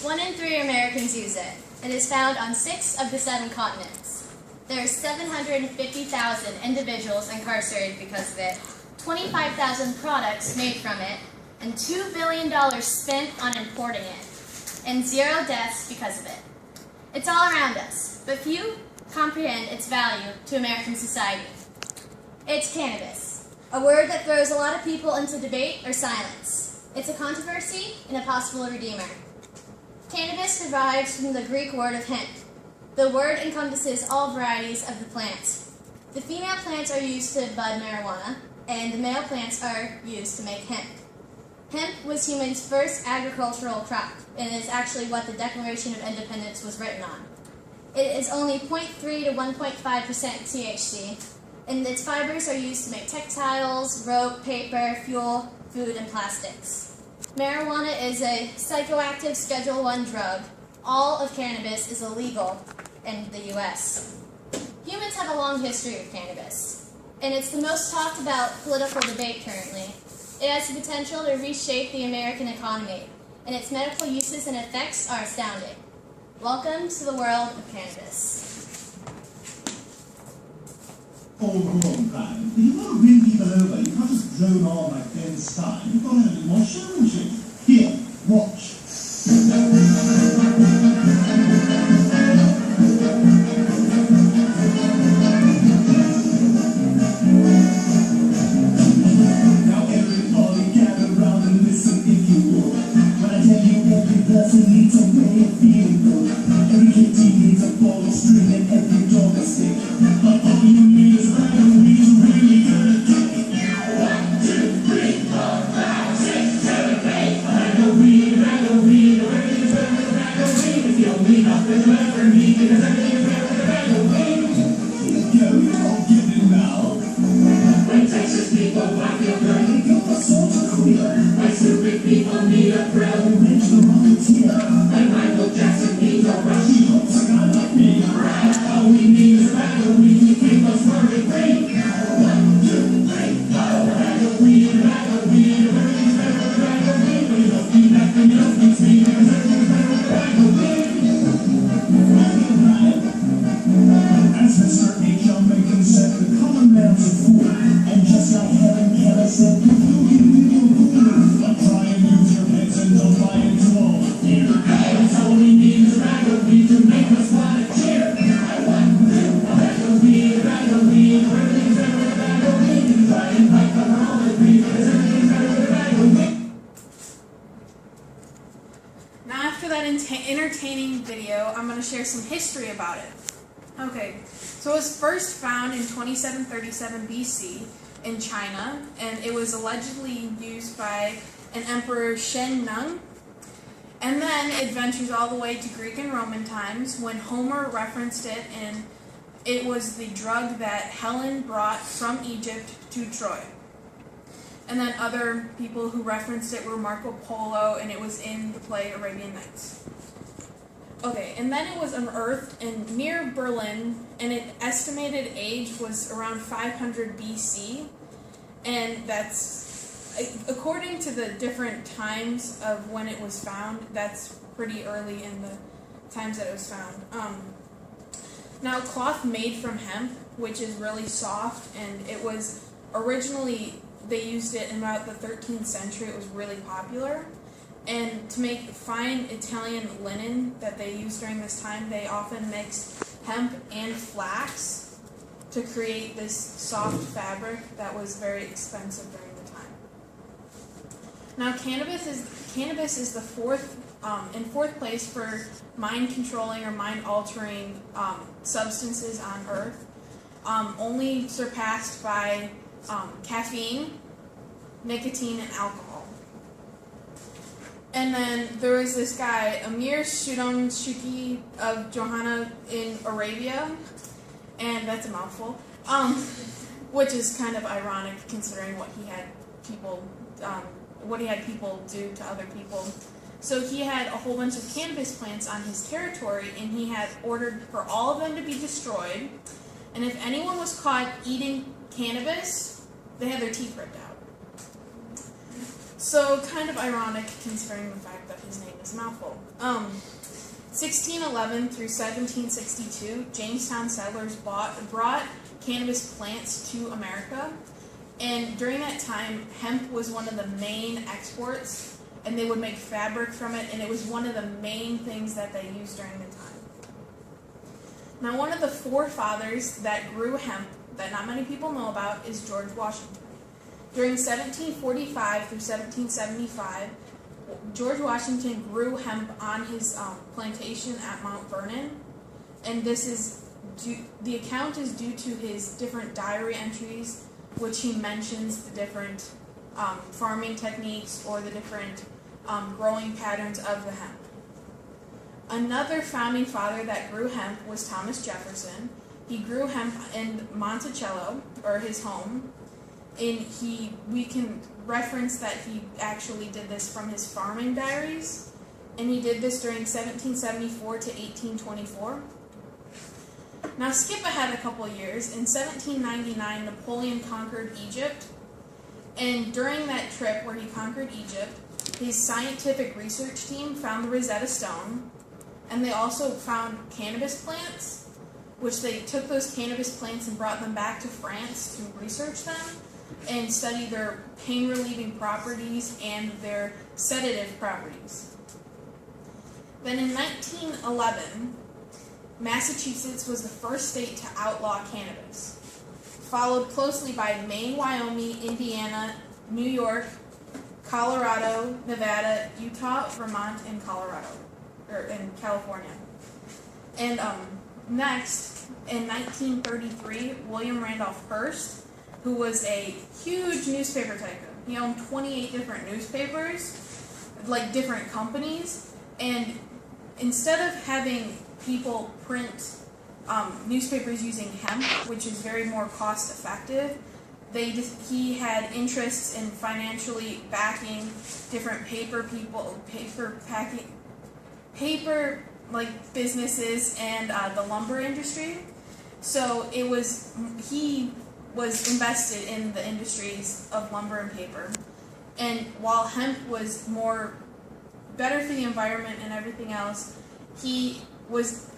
1 in 3 Americans use it. It is found on 6 of the 7 continents. There are 750,000 individuals incarcerated because of it, 25,000 products made from it, and $2 billion spent on importing it, and 0 deaths because of it. It's all around us, but few comprehend its value to American society. It's cannabis, a word that throws a lot of people into debate or silence. It's a controversy and a possible redeemer. Cannabis derives from the Greek word of hemp. The word encompasses all varieties of the plant. The female plants are used to bud marijuana, and the male plants are used to make hemp. Hemp was humans' first agricultural crop, and is actually what the Declaration of Independence was written on. It is only 0.3 to 1.5% THC, and its fibers are used to make textiles, rope, paper, fuel, food, and plastics. Marijuana is a psychoactive Schedule I drug. All of cannabis is illegal in the U.S. Humans have a long history of cannabis, and it's the most talked about political debate currently. It has the potential to reshape the American economy, and its medical uses and effects are astounding. Welcome to the world of cannabis. Oh, come on, man. You've got to bring people over. You can't just drone on like Ben Stein. You've got to have a bit more showmanship. Here, watch. Now everybody gather round and listen if you will. When I tell you every person needs a way of feeling good. Every kitty needs a ball of string and every dog a stick. But all you need is right and weed's really good. 1, 2, 3, 4, 5, 6, 7, 8. Rag a weed, where you turn with a rag of weed? If you need nothing to ever need, because everything is there with a rag of weed. Here we go, you all get it now. When Texas people rock your girl, they go for soldier queer. When stupid people need a thrill, we reach the volunteer. When Michael Jackson needs a rush, he hopes a guy like me. All we need is a bag of weed to keep us working free. 1, 2, 3, 4. A bag of weed, a bag of weed. Everything's better with a bag of weed. But you don't need nothing, you don't need speed, because everything's better with a bag of weed. As Mr. H.L. Macon said, the common man's a fool. And just like Helen Keller said, you will fool. But try and use your heads and don't buy into all the fear. That's all we need is a bag of weed to make us want to cheer. I want a bag of weed, everything's better with a bag of weed. You try and fight the world with me, because everything's better with a bag of weed. Now after that entertaining video, I'm going to share some history about it. Okay, so it was first found in 2737 BC in China, and it was allegedly used by an emperor Shen Nung. And then it ventures all the way to Greek and Roman times when Homer referenced it, and it was the drug that Helen brought from Egypt to Troy. And then other people who referenced it were Marco Polo, and it was in the play Arabian Nights. Okay, and then it was unearthed near Berlin, and its estimated age was around 500 BC, and that's, according to the different times of when it was found, that's pretty early in the times that it was found. Now, cloth made from hemp, which is really soft, and it was originally, they used it in about the 13th century, it was really popular. And to make fine Italian linen that they used during this time, they often mixed hemp and flax to create this soft fabric that was very expensive during the time. Now, cannabis is the fourth place for mind-controlling or mind-altering substances on Earth, only surpassed by caffeine, nicotine, and alcohol. And then there was this guy, Amir Shuki of Johanna in Arabia, and that's a mouthful, which is kind of ironic considering what he had people do to other people. So he had a whole bunch of cannabis plants on his territory, and he had ordered for all of them to be destroyed, and if anyone was caught eating cannabis, they had their teeth ripped out. So, kind of ironic considering the fact that his name is a mouthful. 1611 through 1762, Jamestown settlers brought cannabis plants to America, and during that time, hemp was one of the main exports, and they would make fabric from it, and it was one of the main things that they used during the time. Now, one of the forefathers that grew hemp that not many people know about is George Washington. During 1745 through 1775, George Washington grew hemp on his plantation at Mount Vernon, and the account is due to his different diary entries, which he mentions the different farming techniques or the different growing patterns of the hemp. Another founding father that grew hemp was Thomas Jefferson. He grew hemp in Monticello, or his home, and we can reference that he actually did this from his farming diaries, and he did this during 1774 to 1824. Now skip ahead a couple years. In 1799, Napoleon conquered Egypt, and during that trip where he conquered Egypt, his scientific research team found the Rosetta Stone, and they also found cannabis plants, which they took those cannabis plants and brought them back to France to research them and study their pain-relieving properties and their sedative properties. Then in 1911, Massachusetts was the first state to outlaw cannabis, followed closely by Maine, Wyoming, Indiana, New York, Colorado, Nevada, Utah, Vermont, and California. And next, in 1933, William Randolph Hearst, who was a huge newspaper tycoon. He owned 28 different newspapers, like different companies, and instead of having people print newspapers using hemp, which is very more cost effective, he had interests in financially backing different paper businesses and the lumber industry. So he was invested in the industries of lumber and paper. And while hemp was better for the environment and everything else, he was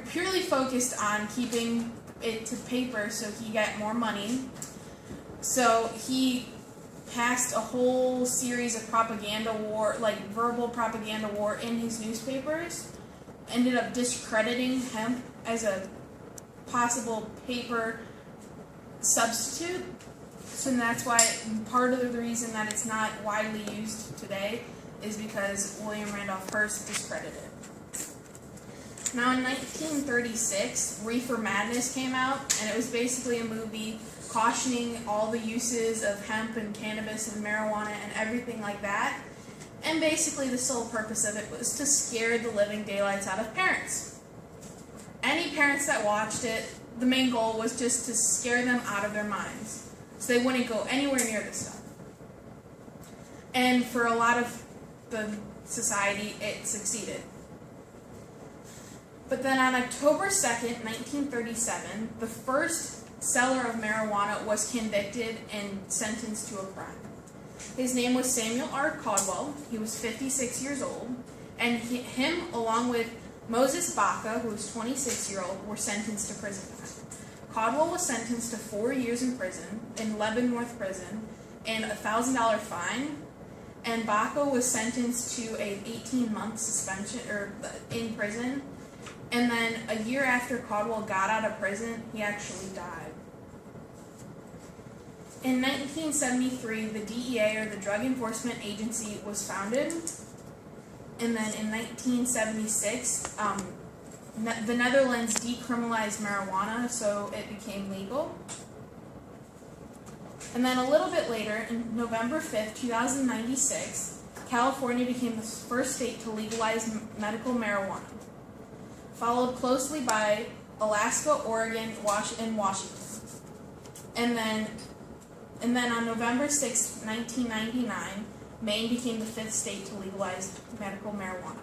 purely focused on keeping it to paper so he got more money. So he passed a whole series of verbal propaganda war in his newspapers, ended up discrediting hemp as a possible paper substitute. So that's why part of the reason that it's not widely used today is because William Randolph Hearst discredited it. Now in 1936, Reefer Madness came out, and it was basically a movie cautioning all the uses of hemp and cannabis and marijuana and everything like that. And basically the sole purpose of it was to scare the living daylights out of parents. Any parents that watched it, the main goal was just to scare them out of their minds, so they wouldn't go anywhere near this stuff. And for a lot of the society, it succeeded. But then on October 2nd, 1937, the first seller of marijuana was convicted and sentenced to a crime. His name was Samuel R. Caldwell. He was 56 years old, and him, along with Moses Baca, who was 26-year-old, were sentenced to prison time. Caldwell was sentenced to 4 years in prison, in Leavenworth Prison, and a $1,000 fine, and Baca was sentenced to an 18-month suspension in prison. And then a year after Caldwell got out of prison, he actually died. In 1973, the DEA, or the Drug Enforcement Agency, was founded. And then in 1976, the Netherlands decriminalized marijuana, so it became legal. And then a little bit later, in November 5th, 2096, California became the first state to legalize medical marijuana, followed closely by Alaska, Oregon, and Washington. And then on November 6, 1999, Maine became the 5th state to legalize medical marijuana.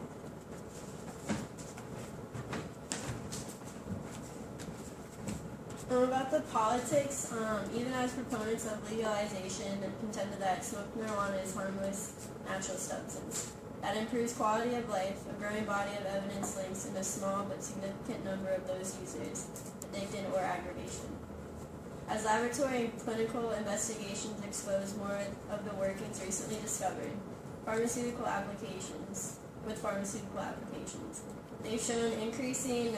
About the politics, even as proponents of legalization contended that smoked marijuana is harmless natural substance that improves quality of life, a growing body of evidence links in a small but significant number of those users, addiction or aggravation. As laboratory and clinical investigations expose more of the workings recently discovered, pharmaceutical applications, they've shown increasing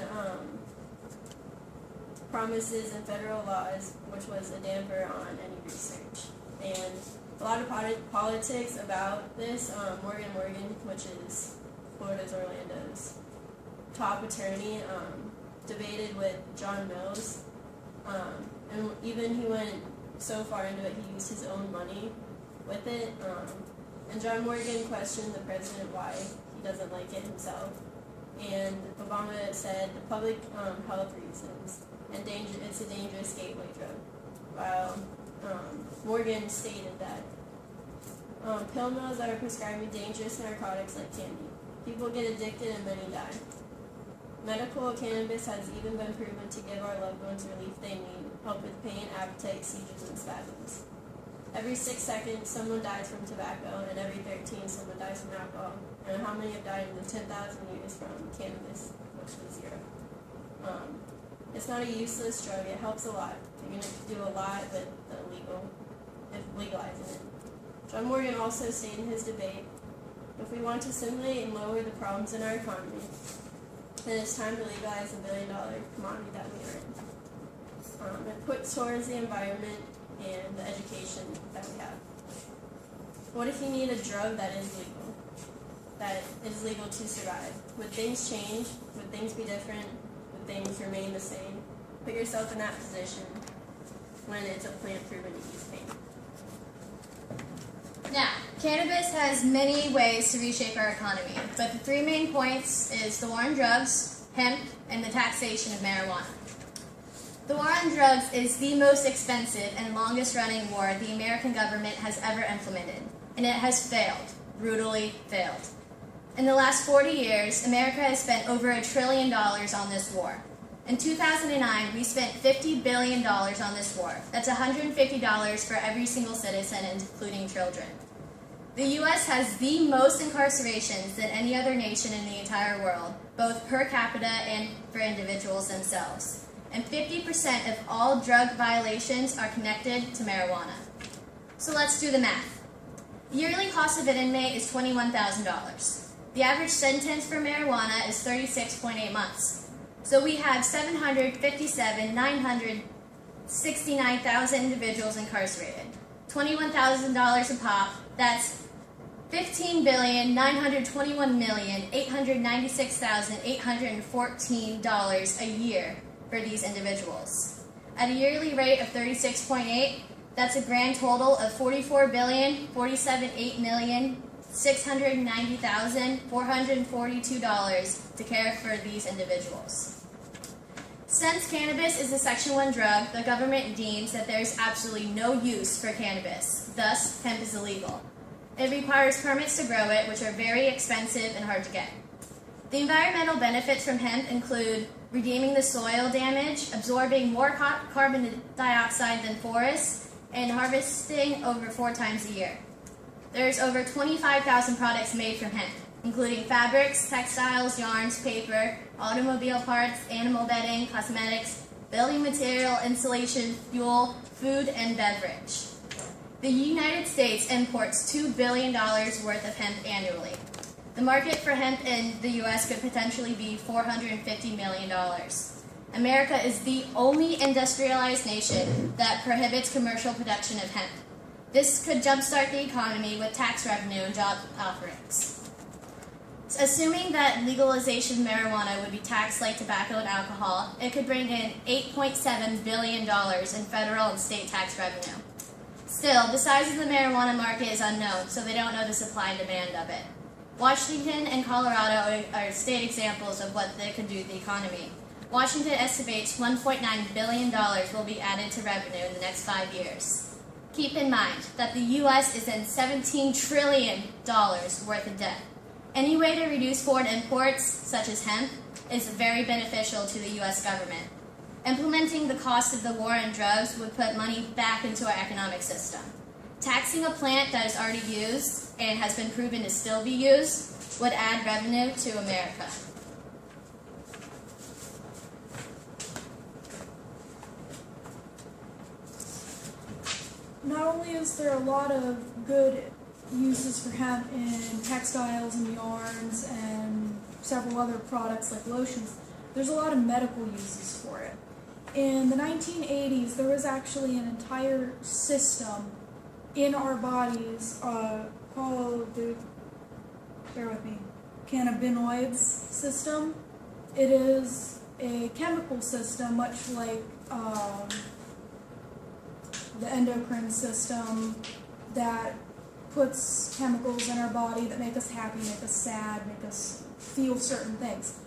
promises in federal laws, which was a damper on any research. And a lot of politics about this. Morgan, which is Florida's Orlando's top attorney, debated with John Mills, and even he went so far into it he used his own money with it. And John Morgan questioned the president why he doesn't like it himself. And Obama said the public health reasons and it's a dangerous gateway drug. While Morgan stated that pill mills are prescribing dangerous narcotics like candy. People get addicted and many die. Medical cannabis has even been proven to give our loved ones relief they need, help with pain, appetite, seizures, and spasms. Every 6 seconds, someone dies from tobacco, and every 13, someone dies from alcohol. And how many have died in the 10,000 years from cannabis, which was 0. It's not a useless drug. It helps a lot. You're going to do a lot with legalizing it. John Morgan also stated in his debate, if we want to simulate and lower the problems in our economy, then it's time to legalize the billion-dollar commodity that we are in. It puts towards the environment and the education that we have. What if you need a drug that is legal to survive? Would things change? Would things be different? Would things remain the same? Put yourself in that position when it's a plant proven to ease pain. Now, cannabis has many ways to reshape our economy, but the 3 main points is the war on drugs, hemp, and the taxation of marijuana. The war on drugs is the most expensive and longest-running war the American government has ever implemented, and it has failed, brutally failed. In the last 40 years, America has spent over $1 trillion on this war. In 2009, we spent $50 billion on this war. That's $150 for every single citizen, including children. The U.S. has the most incarcerations than any other nation in the entire world, both per capita and for individuals themselves. And 50% of all drug violations are connected to marijuana. So let's do the math. The yearly cost of an inmate is $21,000. The average sentence for marijuana is 36.8 months. So we have 969,000 individuals incarcerated. $21,000 a pop, that's $15,921,896,814 a year for these individuals. At a yearly rate of 36.8, that's a grand total of $44,478,690,442 to care for these individuals. Since cannabis is a Section 1 drug, the government deems that there is absolutely no use for cannabis. Thus, hemp is illegal. It requires permits to grow it, which are very expensive and hard to get. The environmental benefits from hemp include redeeming the soil damage, absorbing more carbon dioxide than forests, and harvesting over 4 times a year. There's over 25,000 products made from hemp, including fabrics, textiles, yarns, paper, automobile parts, animal bedding, cosmetics, building material, insulation, fuel, food, and beverage. The United States imports $2 billion worth of hemp annually. The market for hemp in the U.S. could potentially be $450 million. America is the only industrialized nation that prohibits commercial production of hemp. This could jumpstart the economy with tax revenue and job offerings. Assuming that legalization of marijuana would be taxed like tobacco and alcohol, it could bring in $8.7 billion in federal and state tax revenue. Still, the size of the marijuana market is unknown, so they don't know the supply and demand of it. Washington and Colorado are state examples of what they could do to the economy. Washington estimates $1.9 billion will be added to revenue in the next 5 years. Keep in mind that the U.S. is in $17 trillion worth of debt. Any way to reduce foreign imports, such as hemp, is very beneficial to the U.S. government. Implementing the cost of the war on drugs would put money back into our economic system. Taxing a plant that is already used and has been proven to still be used would add revenue to America. Not only is there a lot of good uses for hemp in textiles and yarns and several other products like lotions, there's a lot of medical uses for it. In the 1980s, there was actually an entire system in our bodies called the, bear with me, cannabinoids system. It is a chemical system much like the endocrine system that puts chemicals in our body that make us happy, make us sad, make us feel certain things.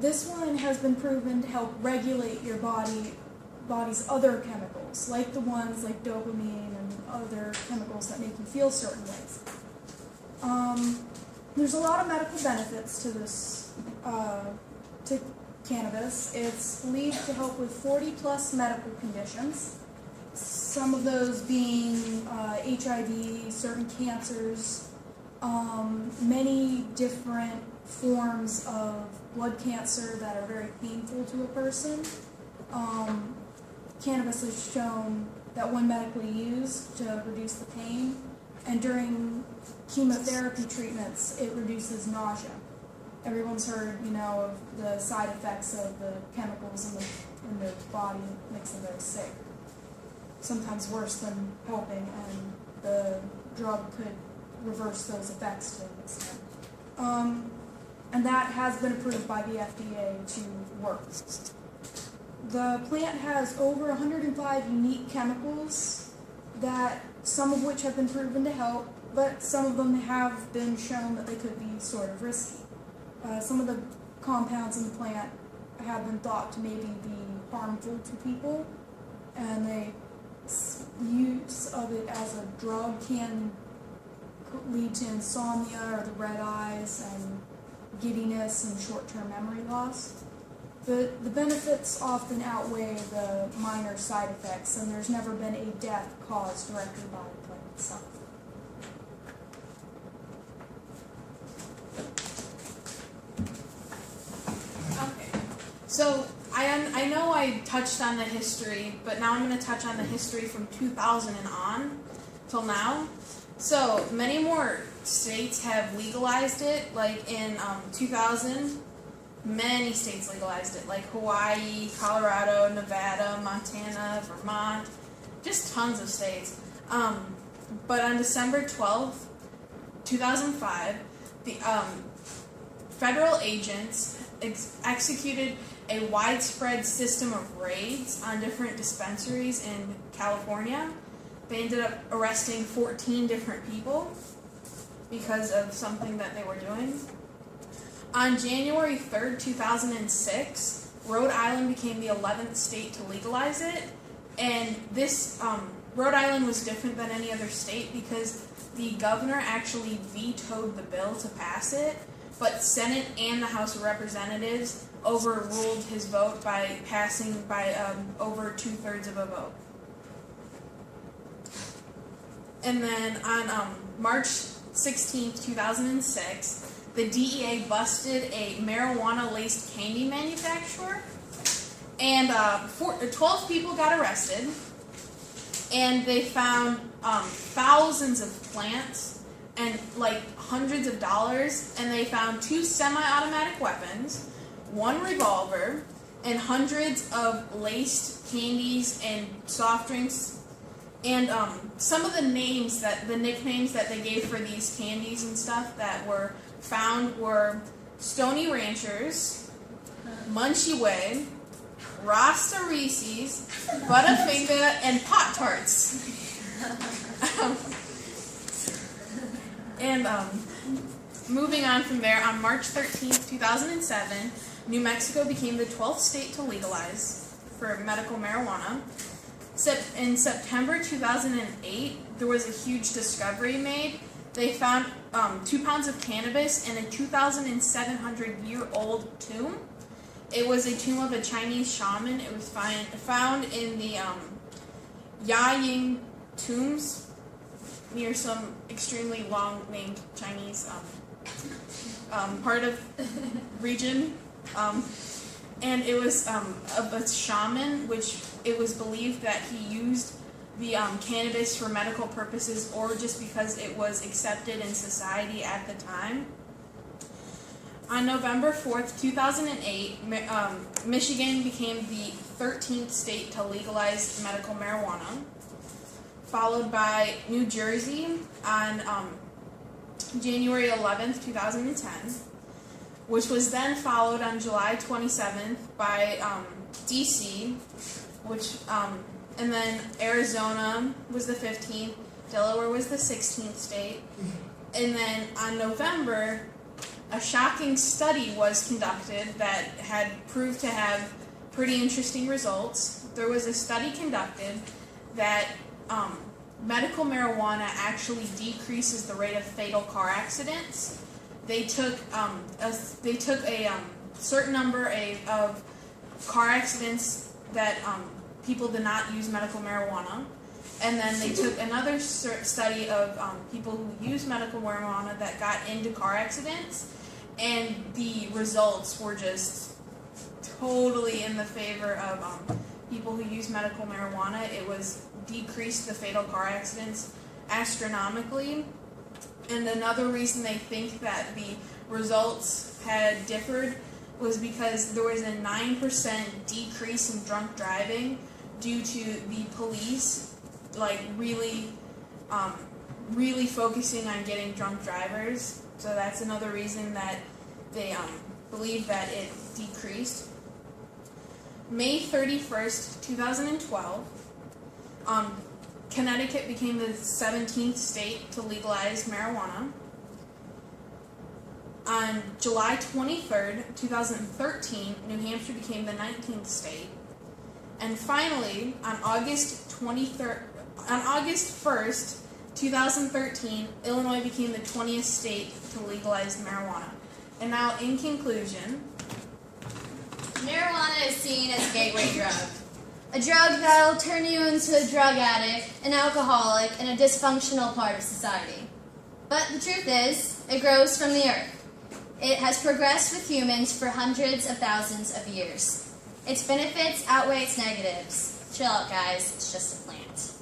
This one has been proven to help regulate your body's other chemicals, like the ones like dopamine and other chemicals that make you feel certain ways. There's a lot of medical benefits to this, to cannabis. It's believed to help with 40 plus medical conditions. Some of those being HIV, certain cancers, many different forms of blood cancer that are very painful to a person. Cannabis has shown that when medically used to reduce the pain, and during chemotherapy treatments, it reduces nausea. Everyone's heard, of the side effects of the chemicals in the body that makes them very sick. Sometimes worse than helping, and the drug could reverse those effects to an extent. And that has been approved by the FDA to work. The plant has over 105 unique chemicals, that some of which have been proven to help, but some of them have been shown that they could be sort of risky. Some of the compounds in the plant have been thought to maybe be harmful to people, and the use of it as a drug can lead to insomnia or the red eyes and giddiness and short-term memory loss. But the benefits often outweigh the minor side effects, and there's never been a death caused directly by the plant itself. Okay, so I know I touched on the history, but now I'm going to touch on the history from 2000 and on till now. So many more states have legalized it, like in 2000, many states legalized it, like Hawaii, Colorado, Nevada, Montana, Vermont, just tons of states. But on December 12th, 2005, the federal agents executed a widespread system of raids on different dispensaries in California. They ended up arresting 14 different people because of something that they were doing. On January 3rd, 2006, Rhode Island became the 11th state to legalize it. And this, Rhode Island was different than any other state because the governor actually vetoed the bill to pass it, but Senate and the House of Representatives overruled his vote by passing by over 2/3 of a vote. And then on March 16th, 2006, the DEA busted a marijuana-laced candy manufacturer, and 12 people got arrested, and they found thousands of plants and like hundreds of dollars, and they found 2 semi-automatic weapons, 1 revolver, and hundreds of laced candies and soft drinks. And some of the nicknames that they gave for these candies and stuff that were found were Stony Ranchers, Munchie Way, Rasta Reese's, Butterfinger, and Pop Tarts. And moving on from there, on March 13th, 2007, New Mexico became the 12th state to legalize for medical marijuana. In September 2008, there was a huge discovery made. They found 2 pounds of cannabis in a 2,700-year-old tomb, It was a tomb of a Chinese shaman. It was found in the Yaying tombs near some extremely long-named Chinese part of region. And it was of a shaman, which it was believed that he used the cannabis for medical purposes or just because it was accepted in society at the time. On November 4th, 2008, Michigan became the 13th state to legalize medical marijuana, followed by New Jersey on January 11th, 2010, which was then followed on July 27th by DC, which and then Arizona was the 15th, Delaware was the 16th state, and then on November, a shocking study was conducted that had proved to have pretty interesting results. There was a study conducted that medical marijuana actually decreases the rate of fatal car accidents. They took a certain number of car accidents that people did not use medical marijuana, and then they took another study of people who used medical marijuana that got into car accidents, and the results were just totally in the favor of people who use medical marijuana. It was decreased the fatal car accidents astronomically. And another reason they think that the results had differed was because there was a 9% decrease in drunk driving due to the police really focusing on getting drunk drivers. So that's another reason that they believe that it decreased. May 31st, 2012, Connecticut became the 17th state to legalize marijuana. On July 23rd, 2013, New Hampshire became the 19th state. And finally, on August 1st, 2013, Illinois became the 20th state to legalize marijuana. And now, in conclusion, marijuana is seen as a gateway drug. A drug that'll turn you into a drug addict, an alcoholic, and a dysfunctional part of society. But the truth is, it grows from the earth. It has progressed with humans for hundreds of thousands of years. Its benefits outweigh its negatives. Chill out, guys. It's just a plant.